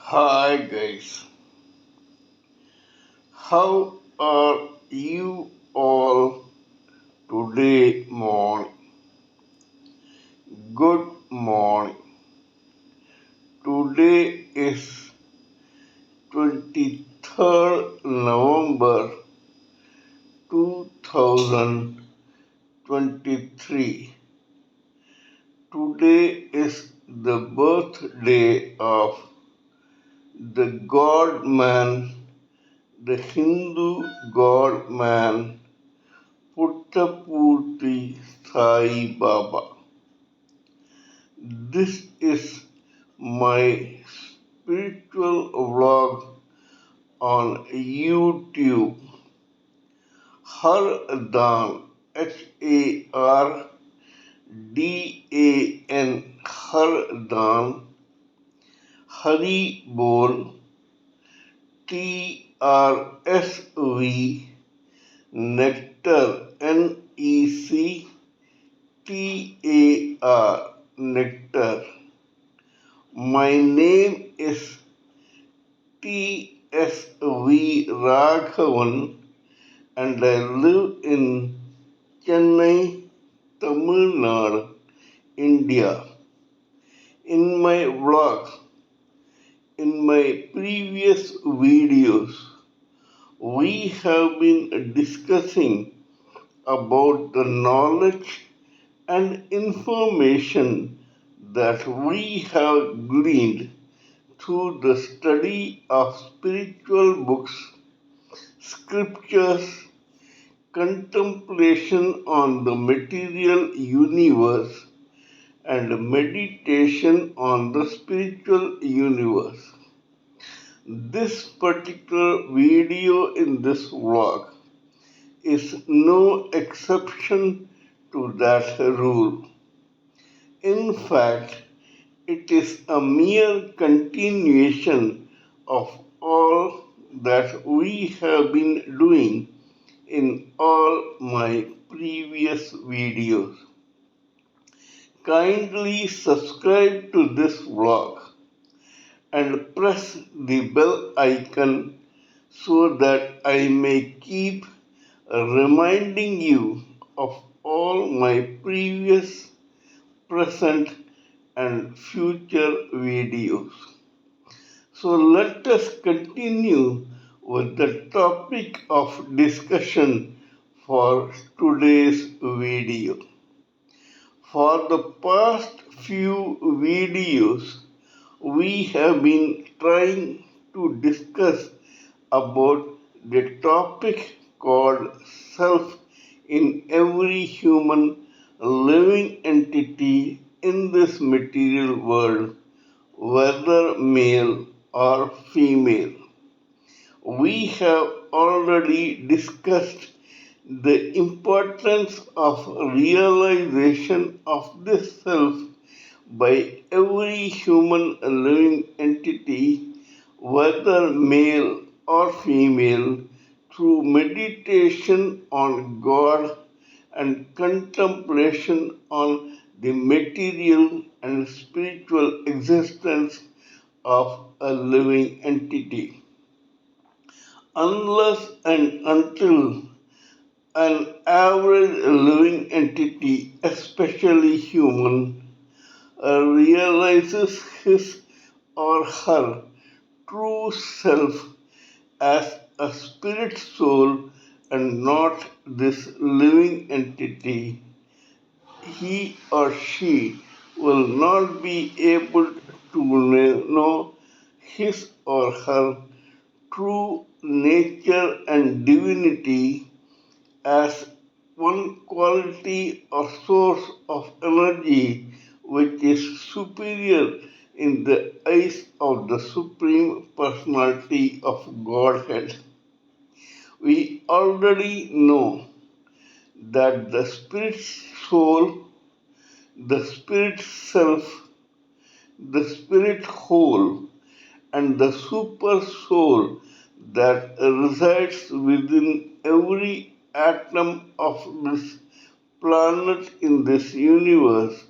Hi guys, how are you all today morning? Good morning. Today is 23rd November 2023. Today is the birthday of the God man, the Hindu God man Puttapurti Sai Baba. This is my spiritual vlog on YouTube. HARDAN, HARDAN, HARDAN, Haribol, TSV Nectar, NECTAR, Nectar. My name is TSV Raghavan and I live in Chennai, Tamil Nadu, India. In my vlog, in my previous videos, we have been discussing about the knowledge and information that we have gleaned through the study of spiritual books, scriptures, contemplation on the material universe, and meditation on the spiritual universe. This particular video in this vlog is no exception to that rule. In fact, it is a mere continuation of all that we have been doing in all my previous videos. Kindly subscribe to this vlog and press the bell icon so that I may keep reminding you of all my previous, present, and future videos. So let us continue with the topic of discussion for today's video. For the past few videos, we have been trying to discuss about the topic called self in every human living entity in this material world, whether male or female. We have already discussed the importance of realization of this self by every human living entity, whether male or female, through meditation on God and contemplation on the material and spiritual existence of a living entity. Unless and until an average living entity, especially human, realizes his or her true self as a spirit soul and not this living entity, he or she will not be able to know his or her true nature and divinity as one quality or source of energy which is superior in the eyes of the Supreme Personality of Godhead. We already know that the spirit soul, the spirit self, the spirit whole, and the super soul that resides within every atom of this planet in this universe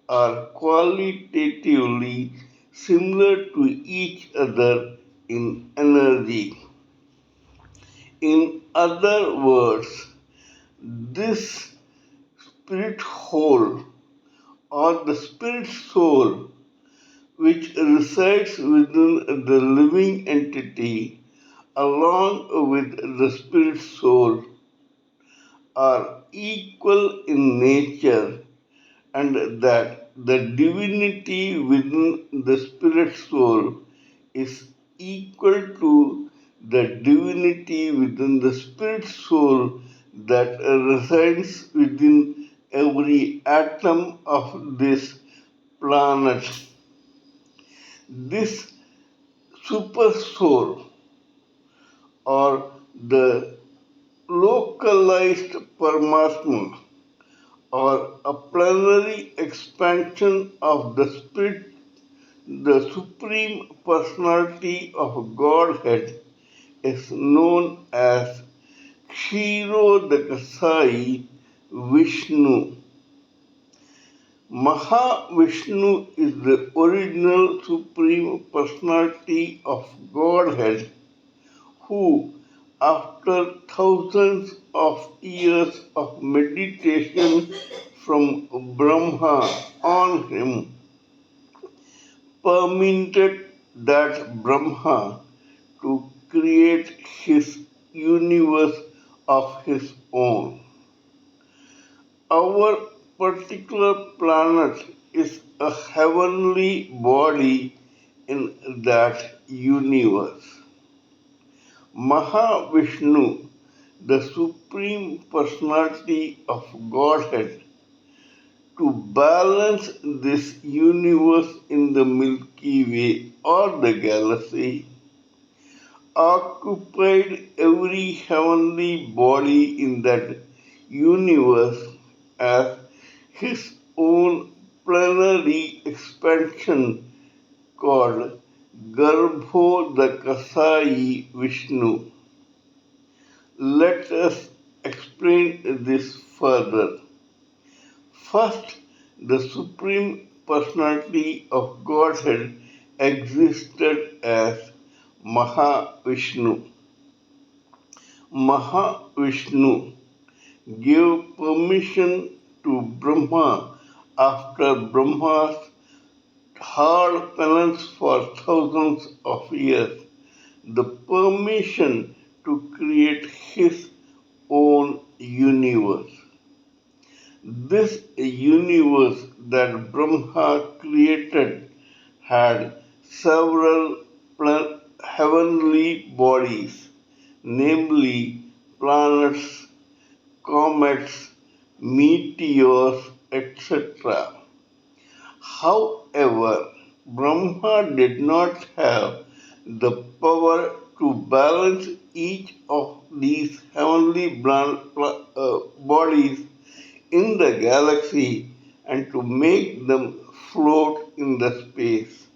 are qualitatively similar to each other in energy. In other words, this spirit whole or the spirit soul which resides within the living entity along with the spirit soul are equal in nature, and that the divinity within the spirit soul is equal to the divinity within the spirit soul that resides within every atom of this planet. This super soul or the localized Paramatma or a plenary expansion of the Spirit, the Supreme Personality of Godhead, is known as Kshirodakasai Vishnu. Mahavishnu is the original Supreme Personality of Godhead who, after thousands of years of meditation from Brahma on him, permitted that Brahma to create his universe of his own. Our particular planet is a heavenly body in that universe. Mahavishnu, the Supreme Personality of Godhead, to balance this universe in the Milky Way or the galaxy, occupied every heavenly body in that universe as his own plenary expansion called Garbhodakasai Vishnu. Let us explain this further. First, the Supreme Personality of Godhead existed as Mahavishnu. Mahavishnu gave permission to Brahma after Brahma's hard penance for thousands of years, the permission to create his own universe. This universe that Brahma created had several heavenly bodies, namely planets, comets, meteors, etc. However, Brahma did not have the power to balance each of these heavenly bodies in the galaxy and to make them float in the space.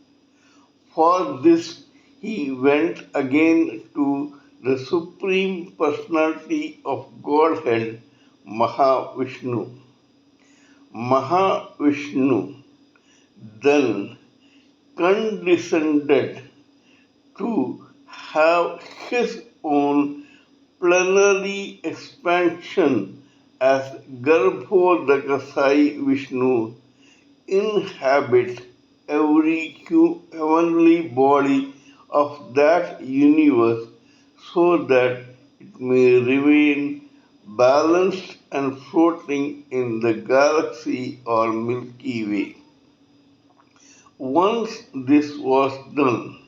For this, he went again to the Supreme Personality of Godhead, Mahavishnu. Mahavishnu then condescended to have his own plenary expansion as Garbhodakasai Vishnu inhabit every heavenly body of that universe so that it may remain balanced and floating in the galaxy or Milky Way. Once this was done,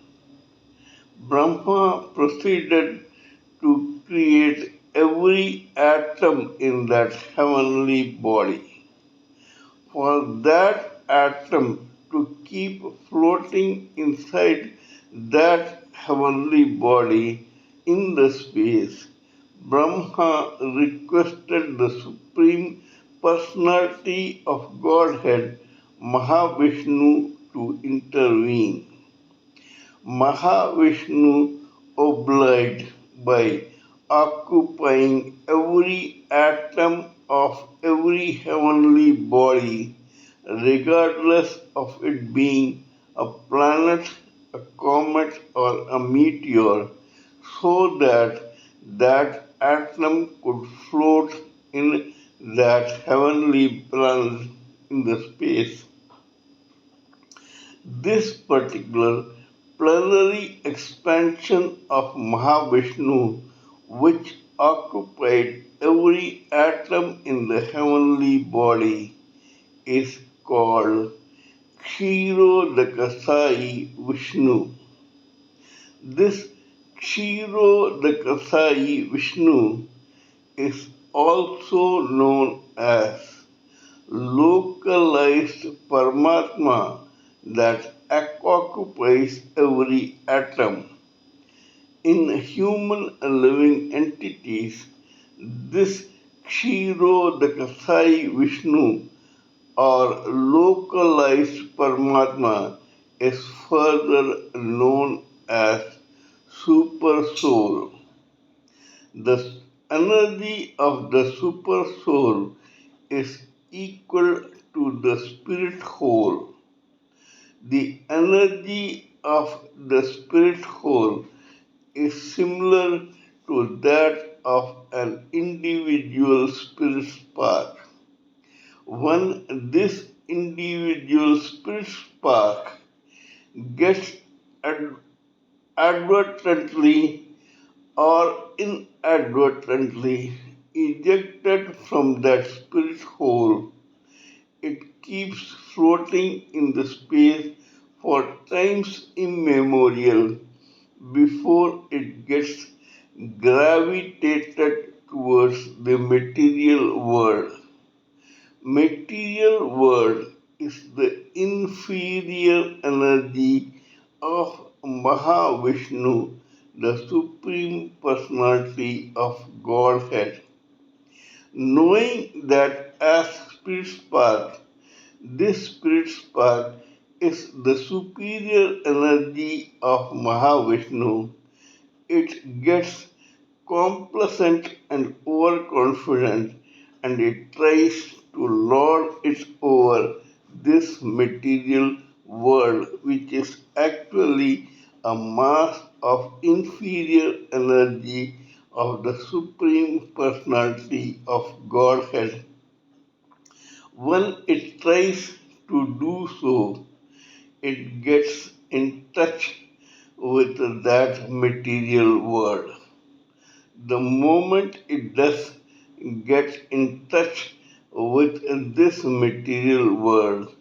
Brahma proceeded to create every atom in that heavenly body. For that atom to keep floating inside that heavenly body in the space, Brahma requested the Supreme Personality of Godhead, Mahavishnu, to intervene. Mahavishnu obliged by occupying every atom of every heavenly body, regardless of it being a planet, a comet, or a meteor so that that atom could float in that heavenly planet in the space. This particular plenary expansion of Mahavishnu, which occupied every atom in the heavenly body, is called Kshirodakasai Vishnu. This Kshirodakasai Vishnu is also known as localized Paramatma that occupies every atom. In human living entities, this Kshirodakasai Vishnu or localized Paramatma is further known as Super Soul. The energy of the Super Soul is equal to the spirit whole. The energy of the spirit whole is similar to that of an individual spirit spark. When this individual spirit spark gets advertently or inadvertently ejected from that spirit hole, it keeps floating in the space for times immemorial before it gets gravitated towards the material world. Material world is the inferior energy of Mahavishnu, the Supreme Personality of Godhead. Knowing that as spirit spark, this spirit spark is the superior energy of Mahavishnu, it gets complacent and overconfident and it tries to lord it over this material world, which is actually a mass of inferior energy of the Supreme Personality of Godhead. When it tries to do so, it gets in touch with that material world. The moment it does get in touch with this material world,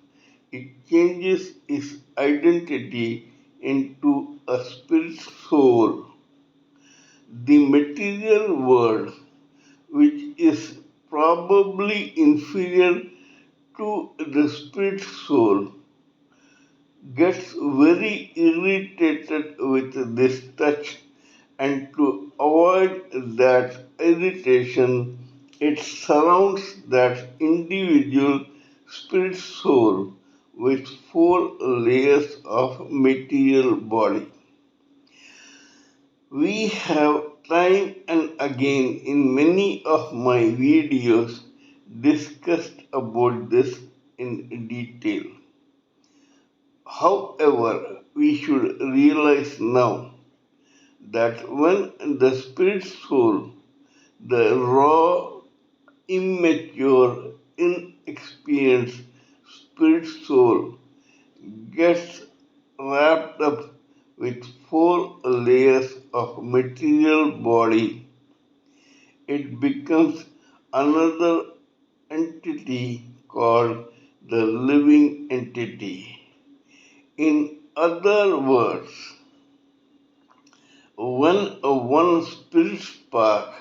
it changes its identity into a spirit soul. The material world, which is probably inferior to the spirit soul, gets very irritated with this touch, and to avoid that irritation, it surrounds that individual spirit soul with 4 layers of material body. We have time and again in many of my videos discussed about this in detail. However, we should realize now that when the spirit soul, the raw, immature, inexperienced spirit soul, gets wrapped up with 4 layers of material body, it becomes another entity called the living entity. In other words, when one spirit spark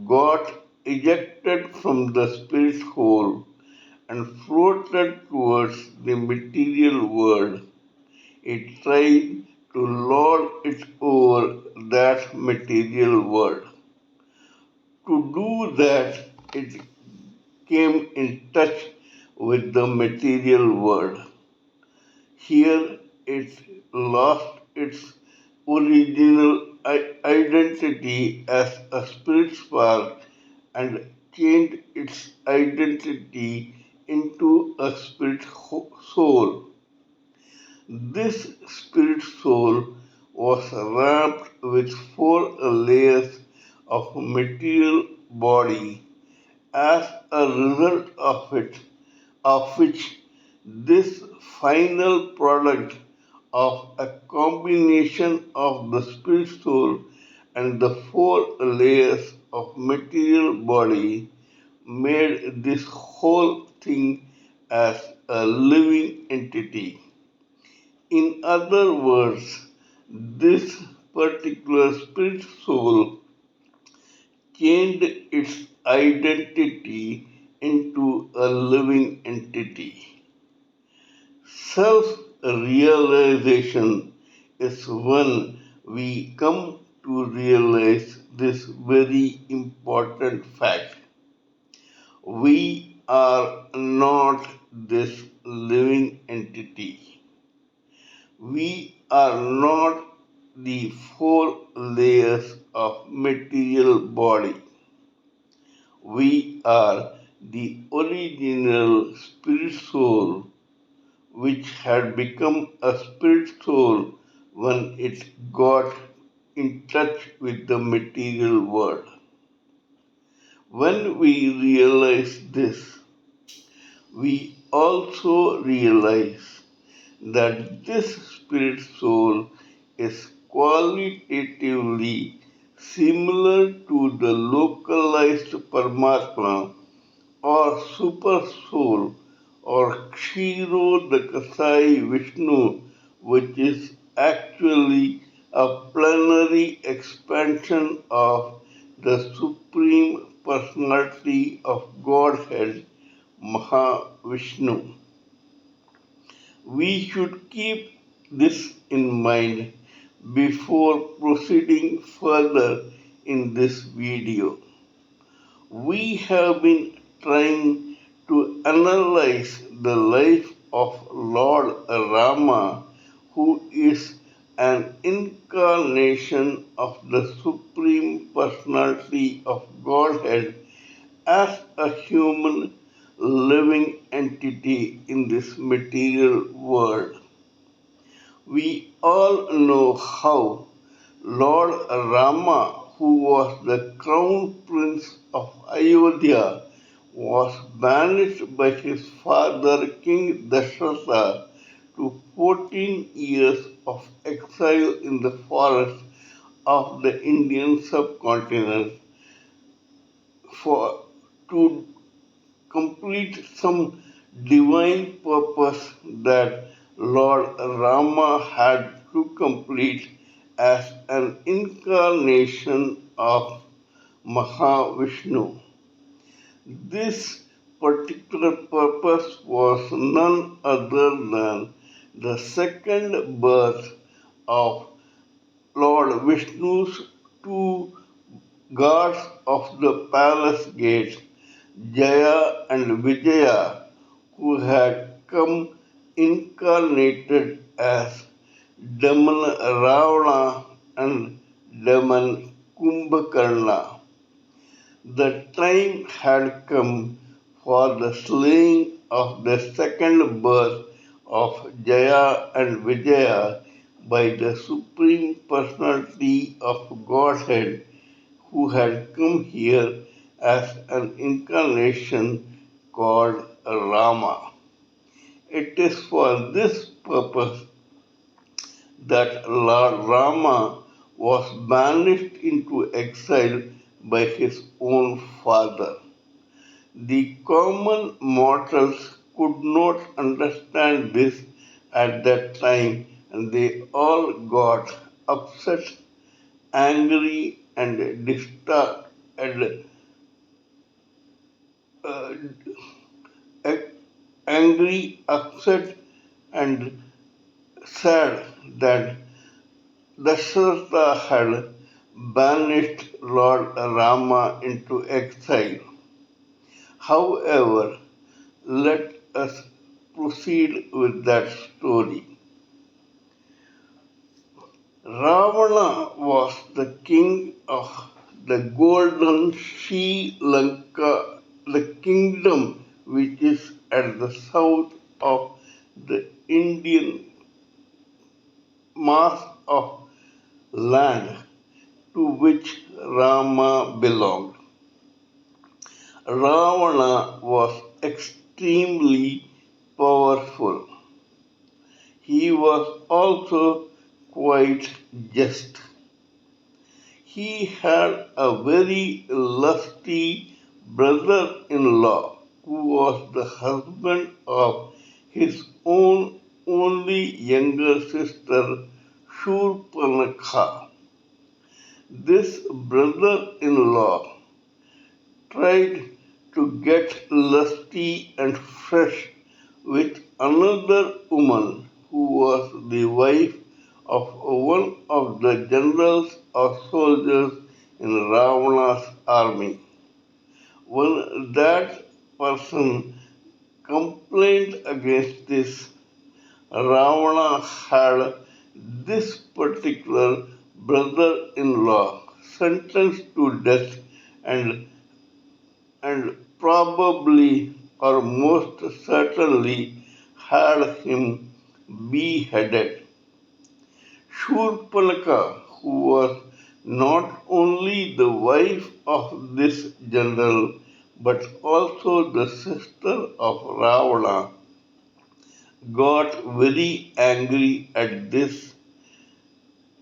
got ejected from the spirit hole and floated towards the material world, it tried to lord it over that material world. To do that, it came in touch with the material world. Here it lost its original identity as a spirit spark and changed its identity into a spirit soul. This spirit soul was wrapped with four layers of material body. As a result of which this final product of a combination of the spirit soul and the four layers of material body made this whole thing as a living entity. In other words, this particular spirit soul changed its identity into a living entity. Self realization is when we come to realize this very important fact. We are not this living entity. We are not the four layers of material body. We are the original spirit soul which had become a spirit soul when it got in touch with the material world. When we realize this, we also realize that this spirit soul is qualitatively similar to the localized Paramatma or super soul or Kshiro the Kasai Vishnu, which is actually a plenary expansion of the Supreme Personality of Godhead, Mahavishnu. We should keep this in mind before proceeding further in this video. We have been trying to analyze the life of Lord Rama, who is an incarnation of the Supreme Personality of Godhead as a human living entity in this material world. We all know how Lord Rama, who was the crown prince of Ayodhya, was banished by his father King Dasharatha to 14 years of exile in the forest of the Indian subcontinent for to complete some divine purpose that Lord Rama had to complete as an incarnation of Mahavishnu. This particular purpose was none other than the second birth of Lord Vishnu's two guards of the palace gate, Jaya and Vijaya, who had come incarnated as Daman Ravana and Daman Kumbhakarna. The time had come for the slaying of the second birth of Jaya and Vijaya by the Supreme Personality of Godhead, who had come here as an incarnation called Rama. It is for this purpose that Lord Rama was banished into exile by his own father. The common mortals could not understand this at that time, and they all got upset, angry, and disturbed, and uh, angry, upset, and sad that Dasharatha had banished Lord Rama into exile. However, let us proceed with that story. Ravana was the king of the golden Sri Lanka, the kingdom which is at the south of the Indian mass of land to which Rama belonged. Ravana was extremely powerful. He was also quite just. He had a very lusty brother in law who was the husband of his own only younger sister Shurpanakha. This brother in law tried to get lusty and fresh with another woman who was the wife of one of the generals or soldiers in Ravana's army. When that person complained against this, Ravana had this particular brother in law sentenced to death and and probably or most certainly had him beheaded. Shurpanaka, who was not only the wife of this general but also the sister of Ravana, got very angry at this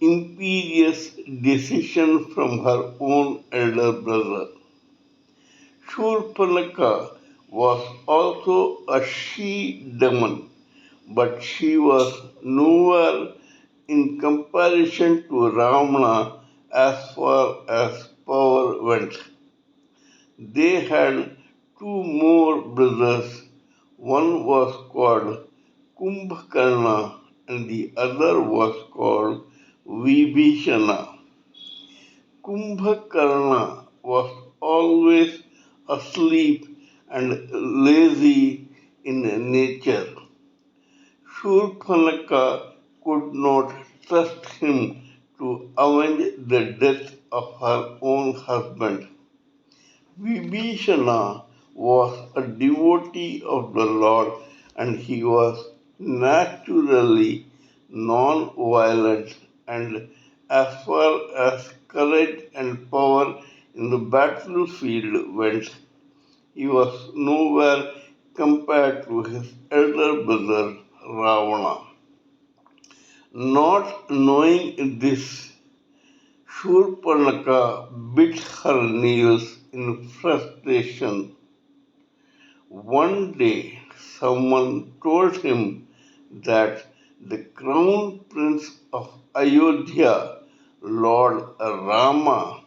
imperious decision from her own elder brother. Shurpanaka was also a she-demon, but she was nowhere in comparison to Ravana as far as power went. They had two more brothers. One was called Kumbhakarna and the other was called Vibhishana. Kumbhakarna was always asleep and lazy in nature. Shurpanaka could not trust him to avenge the death of her own husband. Vibhishana was a devotee of the Lord and he was naturally non-violent and as far as courage and power in the battlefield went, he was nowhere compared to his elder brother Ravana. Not knowing this, Shurpanaka bit her nails in frustration. One day, someone told him that the crown prince of Ayodhya, Lord Rama,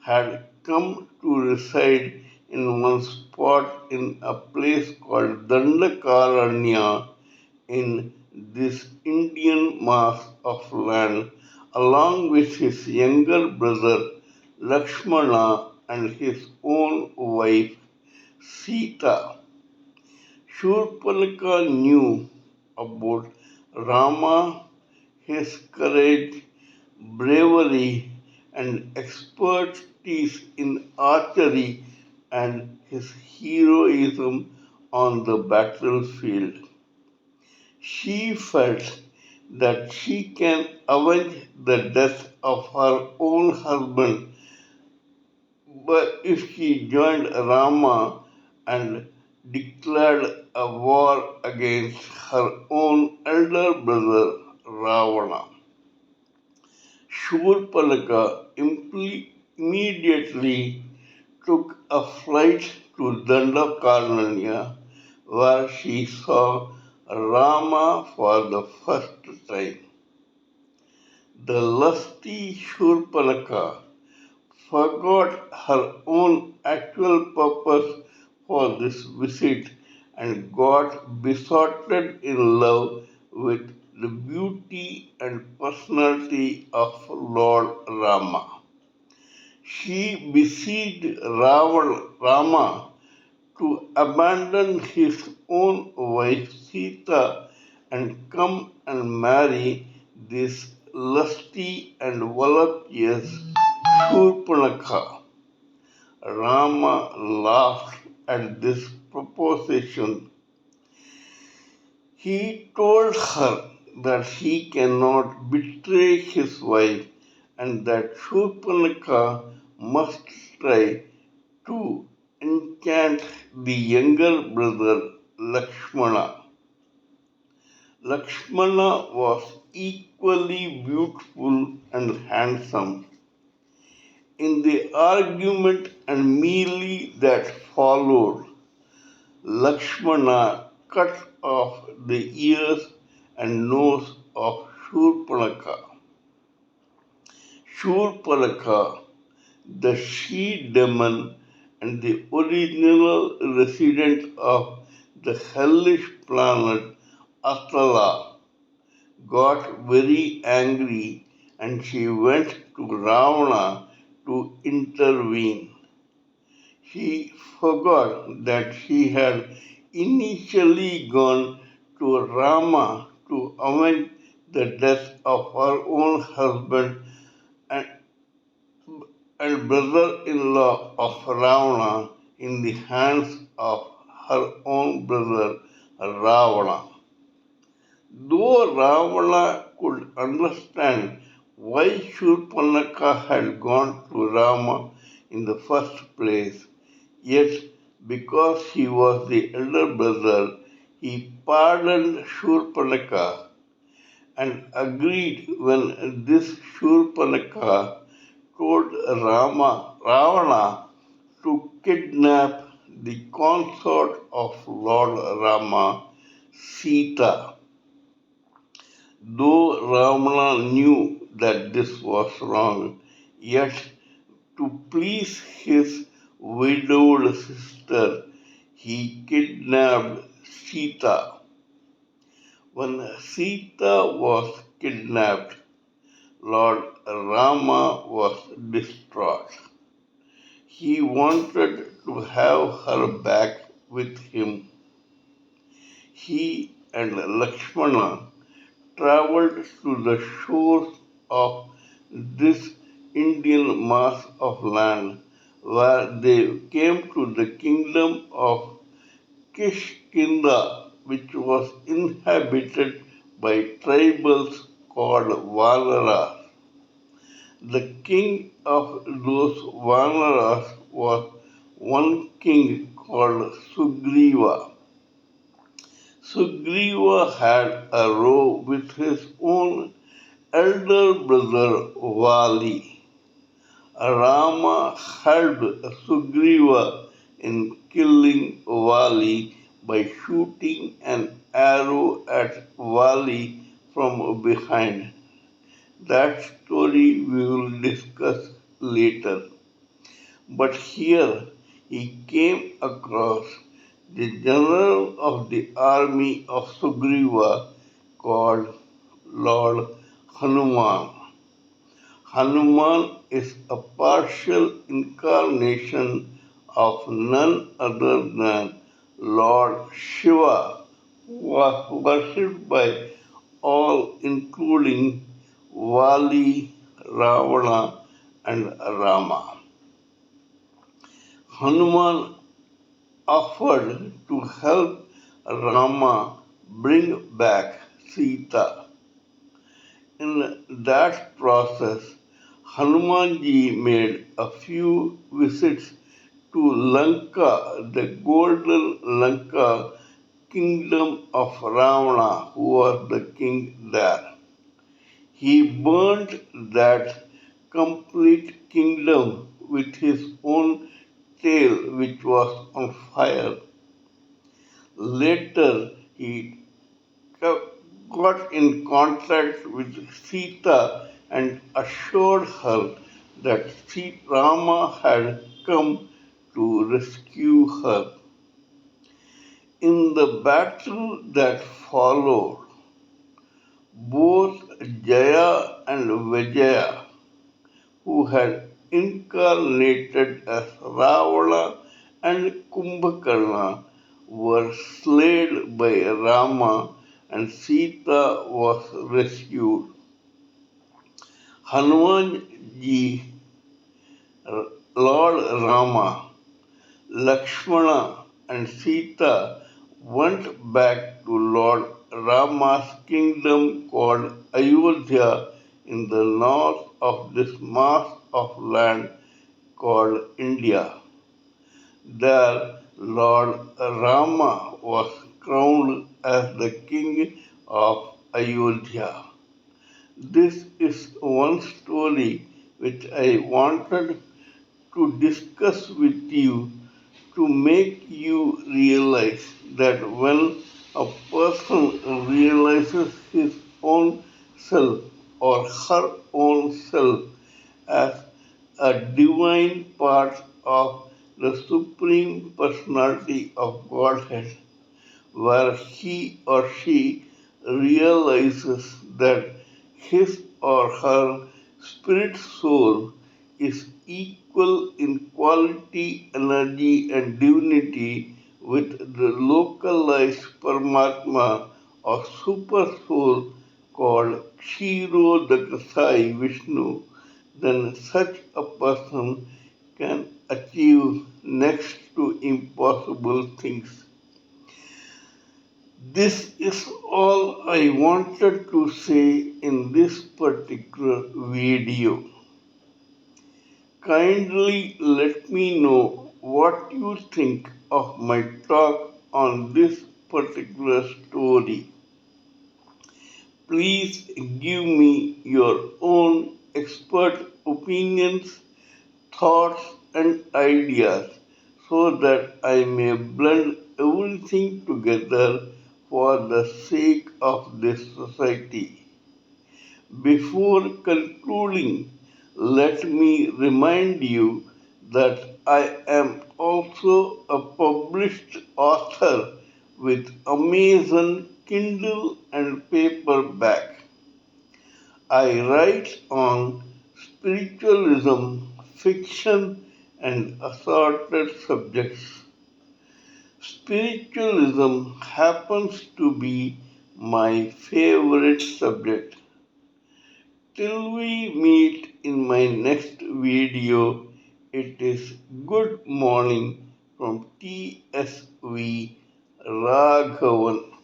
had come to reside in one spot in a place called Dandakaranya in this Indian mass of land, along with his younger brother Lakshmana and his own wife Sita. Shurpanaka knew about Rama, his courage, bravery, and expertise in archery, and his heroism on the battlefield. She felt that she can avenge the death of her own husband, but if she joined Rama and declared a war against her own elder brother Ravana. Shurpanaka immediately took a flight to Dandakaranya where she saw Rama for the first time. The lusty Shurpanaka forgot her own actual purpose for this visit and got besotted in love with the beauty and personality of Lord Rama. She beseeched Rama to abandon his own wife Sita and come and marry this lusty and voluptuous Shurpanakha. Rama laughed at this proposition. He told her that he cannot betray his wife and that Shurpanakha must try to enchant the younger brother Lakshmana. Lakshmana was equally beautiful and handsome. In the argument and melee that followed, Lakshmana cut off the ears and nose of Shurpanakha. Shurpanakha, the she-demon and the original resident of the hellish planet Atala, got very angry and she went to Ravana to intervene. She forgot that she had initially gone to Rama to avenge the death of her own husband and, and brother-in-law of Ravana in the hands of her own brother Ravana. Though Ravana could understand why Shurpanakha had gone to Rama in the first place, yet because he was the elder brother, he pardoned Shurpanakha and agreed when this Shurpanakha told Ravana to kidnap the consort of Lord Rama, Sita. Though Ravana knew that this was wrong, yet to please his widowed sister, he kidnapped Sita. When Sita was kidnapped, Lord Rama was distraught. He wanted to have her back with him. He and Lakshmana traveled to the shores of this Indian mass of land, where they came to the kingdom of Kishkinda, which was inhabited by tribals called Vanaras. The king of those Vanaras was one king called Sugriva. Sugriva had a row with his own elder brother Vali. Rama helped Sugriva in killing Vali by shooting an arrow at Vali from behind. That story we will discuss later. But here he came across the general of the army of Sugriva called Lord Hanuman. Hanuman is a partial incarnation of none other than Lord Shiva, who was worshipped by all including Vali, Ravana and Rama. Hanuman offered to help Rama bring back Sita. In that process, Hanumanji made a few visits to Lanka, the golden Lanka kingdom of Ravana, who was the king there. He burned that complete kingdom with his own tail, which was on fire. Later, he got in contact with Sita and assured her that Rama had come to rescue her. In the battle that followed, both Jaya and Vijaya, who had incarnated as Ravana and Kumbhakarna, were slain by Rama and Sita was rescued. Hanumanji, Lord Rama, Lakshmana and Sita went back to Lord Rama's kingdom called Ayodhya in the north of this mass of land called India. There, Lord Rama was crowned as the king of Ayodhya. This is one story which I wanted to discuss with you to make you realize that when a person realizes his own self or her own self as a divine part of the Supreme Personality of Godhead, where he or she realizes that his or her spirit soul is equal in quality, energy, and divinity with the localized Paramatma or super soul called Kshirodakasai Vishnu, then such a person can achieve next to impossible things. This is all I wanted to say in this particular video. Kindly let me know what you think of my talk on this particular story. Please give me your own expert opinions, thoughts, and ideas so that I may blend everything together for the sake of this society. Before concluding, let me remind you that I am also a published author with Amazon Kindle and paperback. I write on spiritualism, fiction, and assorted subjects. Spiritualism happens to be my favorite subject. Till we meet in my next video, it is good morning from TSV Raghavan.